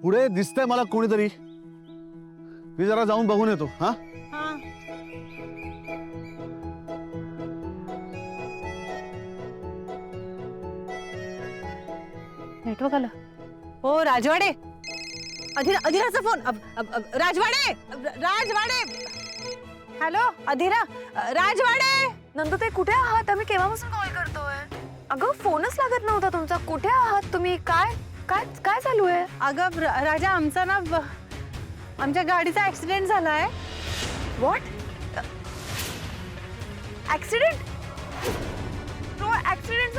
पुढे दिसतंय मला कोणीतरी. मी जरा जाऊन बघून येतो. हा नेटवर्क आलं. हो राजवाडे. अधीराचा फोन. राजवाडे. राजवाडे. हॅलो अधीरा. राजवाडे. नंदुताई कुठे आहात? आम्ही केव्हापासून कॉल करतोय. अगं फोनच लागत नव्हता तुमचा. कुठे आहात तुम्ही? काय काय काय चालू आहे? अगं राजा आमचा ना आमच्या गाडीचा ऍक्सिडेंट झालाय. व्हॉट? ऍक्सिडेंट? No accident.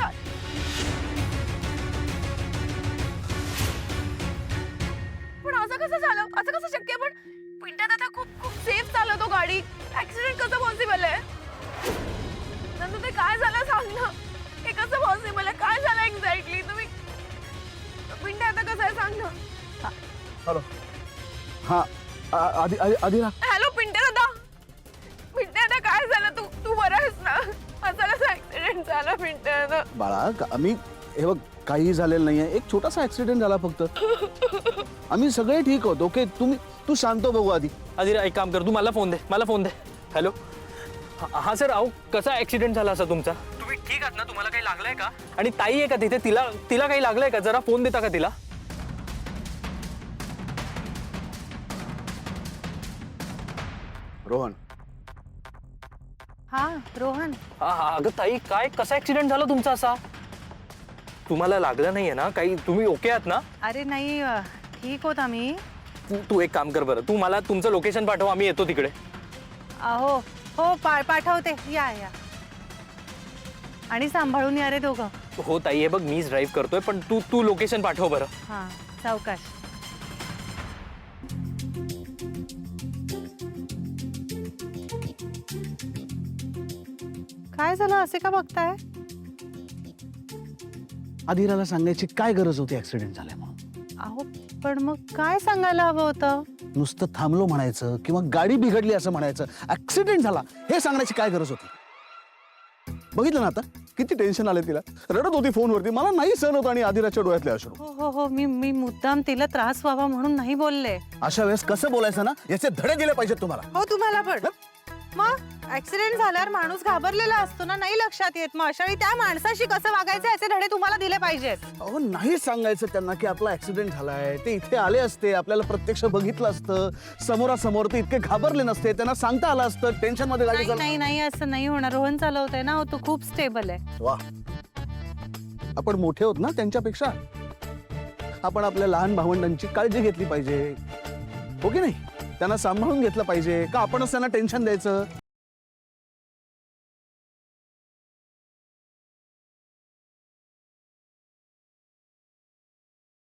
पण असं कसं झालं? असं कसं शक्य? पण पिंट्या दादा खूप खूप सेफ चालवतो गाडी. ऍक्सिडेंट कसं पॉसिबल आहे? नंतर काय झालं सांग ना. हे कसं पॉसिबल आहे? काय झालं एक्झॅक्टली? तुम्ही पिंट्या आता कसं आहे सांग ना. हॅलो. हा आदिरा. हॅलो पिंट्या दादा. पिंट्या दादा काय झालं? तू बरा आहेस ना? असा कसा ऍक्सिडेंट झाला पिंट्या दादा? बाळा आम्ही हे बघ काही झालेलं नाहीये. एक छोटासा ऍक्सिडेंट झाला फक्त. आम्ही सगळे ठीक आहोत. ओके तू शांत बघू आधी. अधीरा एक काम कर, तू मला फोन दे. हॅलो. हा सर, अहो कसा ऍक्सिडेंट झाला असा तुमचा? तुम्ही ठीक आहात ना? तुम्हाला काही लागलंय का? आणि ताई आहे का तिथे? तिला काही लागलंय का? जरा फोन देता का तिला? रोहन. हा रोहन. हा अगं ताई, काय कसा ऍक्सिडेंट झाला तुमचा असा? तुम्हाला लागलं नाहीये ना काही? तुम्ही ओके आहात ना? अरे नाही ठीक होत आम्ही. तू एक काम कर बरं, तू मला तुमचं लोकेशन पाठव, आम्ही येतो तिकडे. हो हो पाठवते. या आणि सांभाळून या रे दोघं. हो ताई, हे बघ मीच ड्राईव्ह करतोय, पण तू लोकेशन पाठव बरं. हा सावकाश. काय झालं असे का बघताय? आदिराला सांगायची काय गरज होती ऍक्सिडेंट झालाय म्हणून? अहो पण मग काय सांगायला हवं होतं? नुसतं थांबलो म्हणायचं किंवा गाडी बिघडली असं म्हणायचं. ऍक्सिडेंट झाला हे सांगण्याची काय गरज होती? बघितलं ना आता किती टेन्शन आले तिला. रडत होती फोनवरती. मला नाही सहन होत. आणि आदिराच्या डोळ्यातले अश्रू. हो मी मुद्दाम तिला त्रास व्हावा म्हणून नाही बोलले. अशा वेळेस कसं बोलायचं ना, याचे धडे दिले पाहिजेत तुम्हाला. हो तुम्हाला पण. मग ऍक्सिडेंट झाल्यावर माणूस घाबरलेला असतो ना, नाही लक्षात येत. मग अशा वेळी त्या माणसाशी कसं वागायचं याचे धडे तुम्हाला दिले पाहिजेत. अहो नाही सांगायचं त्यांना की आपला ऍक्सिडेंट झालाय. ते इथे आले असते, आपल्याला प्रत्यक्ष बघितलं असतं समोरासमोर, ते इतके घाबरले नसते. त्यांना सांगता आलं असतं. टेन्शन मध्ये गाडी नाही असं नाही होणार. रोहन चालवतोय ना, तो खूप स्टेबल आहे. वा, आपण मोठे होत ना त्यांच्यापेक्षा. आपण आपल्या लहान भावंडांची काळजी घेतली पाहिजे, हो की नाही? त्यांना सांभाळून घेतलं पाहिजे का आपणच त्यांना टेन्शन द्यायचं?